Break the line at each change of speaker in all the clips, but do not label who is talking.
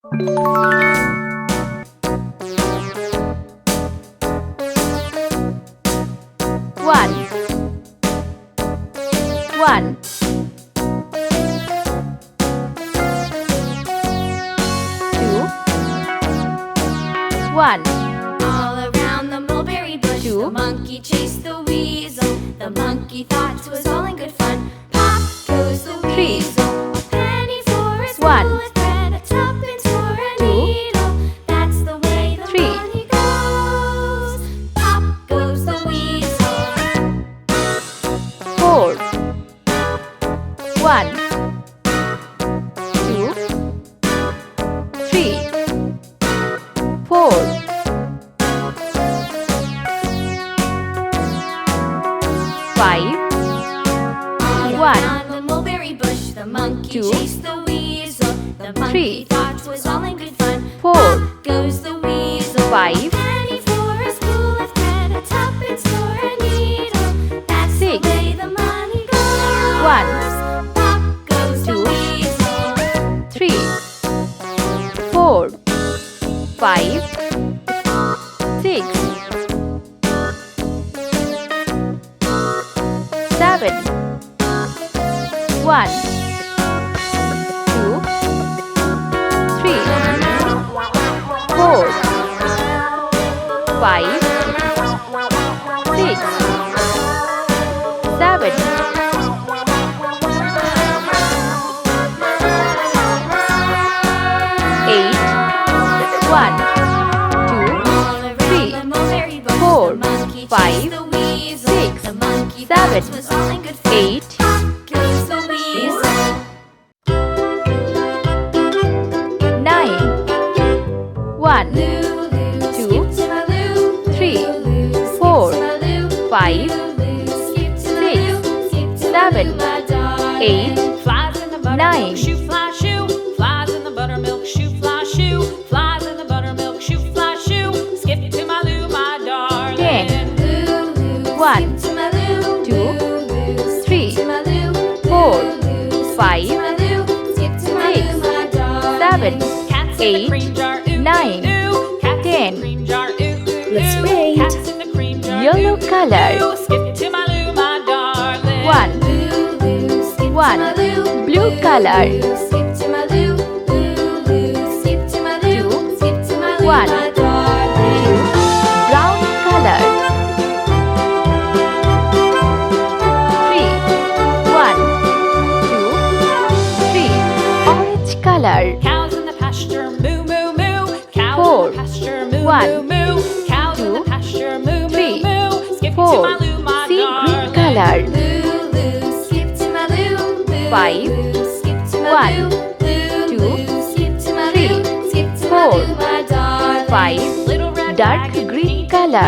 One. Two. One.
All around the mulberry bush,
Two.
the monkey chased the weasel. The monkey thought it was all in good fun. Pop goes the
Three.
weasel. A penny for a
One.
spool of thread, a tuppence for a
Two.
needle. That's the way the
Three.
money goes. Pop goes the weasel.
Four. One. Two. Three. Four. Five.
All
One.
around the mulberry bush, the monkey
Two.
chased the weasel. The monkey
Three.
thought it was all in good fun.
Four.
Pop goes the weasel.
Five.
Penny for a spool of thread, a tuppence for a needle. That's
Six.
the way the money goes.
One.
Pop goes the
Two.
weasel.
Three. Four. Five. Six. Seven. One. Two. Three. Four. Five. Six. Seven. Eight. One. Two.
All around
Three.
the mulberry bush,
Four.
the monkey
Five.
chased the weasel.
Six.
The monkey thought
Seven.
it was all in good fun.
Eight.
Pop goes the weasel.
Nine. One.
Lulu,
Two.
skip to my Lou.
Three.
Lulu, skip
Four.
to my Lou.
Five.
Lulu, skip to my
Six.
Lou. Skip to my
Seven.
Lou, my darling.
Eight.
Flies in the buttermilk
Nine.
shoe, fly shoe. Flies in the buttermilk shoe, fly shoe. Flies in the buttermilk shoe, fly shoe. Skip to my Lou, my darling.
10.
Lulu,
One.
skip to my Lou.
Two.
Lulu, skip
Three.
to my Lou.
Four.
Lulu, skip
Five.
to my Lou. Skip to my
Six.
Lou, my darling.
Seven.
Cats in
Eight.
the cream jar, ooh,
Nine.
ooh, ooh. Cats
10.
in the cream jar, ooh, ooh,
Let's
ooh.
wait.
Cats in the cream jar,
Yellow
ooh,
color.
ooh. Skip to my Lou, my darling.
One.
Lulu, skip to
One.
my Lou.
Blue color.
Lulu, skip to my Lou. Lulu, skip to my Lou.
Two.
Skip to my Lou,
One.
my darling.
Brown color. Three. One. Two. Three. Orange color.
Cows in the pasture, moo, moo, moo. Cows
Four.
in the pasture, moo,
One.
moo, moo. Cows in the
Two.
pasture, moo,
Three.
moo, moo. Skip
Four.
to my Lou, my
Sea green
darling.
color.
Lulu, skip to my Lou.
Five.
Lulu, skip to my
One.
Lou.
Two.
Lulu, skip to my
Three.
Lou. Skip to
Four.
my Lou, my darling.
Five.
Little red
Dark
wagon
green
painted
color.
blue.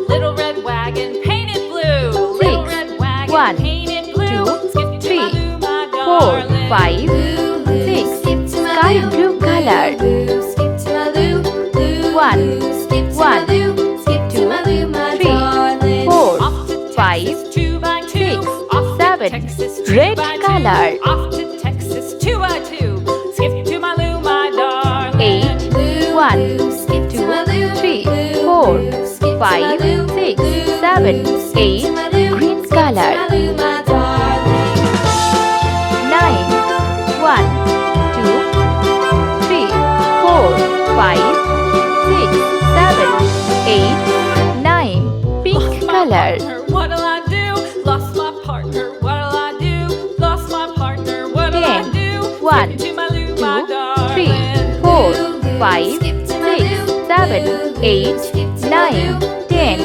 Little red wagon painted blue. Little
Six.
red wagon
One.
painted blue.
Two.
Skip to
Three.
my Lou, my
Four.
darling.
Five.
Lulu,
Six.
skip to my
Sky
Lou.
blue color.
Lulu, skip to my Lou. Lulu,
One.
skip to
One.
my Lou. Skip to
Two.
my Lou, my
Three.
darling.
Four.
Off to
Five.
Texas, 2x2.
Six.
Off to
Seven.
Texas,
Red
2x2.
color.
Off to Texas, 2x2. Skip to my Lou, my darling.
Eight.
Lulu,
One.
skip to
Two.
my Lou.
Three.
Lulu,
Four.
skip to my
Five.
Lou.
Six.
Lulu,
Seven.
skip to
Eight.
my Lou.
Green
Skip to
color.
my Lou, my darling.
Nine. One. Two. Three. Four. Five. Six. Seven. Eight. Nine. Pink color.
What'll I do? Lost my partner. What'll I do? Lost my partner. What'll I
10.
do?
One.
Skip to my Lou,
Two.
my darling.
Three. Four.
Lulu,
Five.
skip to my
Six.
Lou.
Seven.
Lulu,
Eight.
skip to my
Nine.
Lou.
10.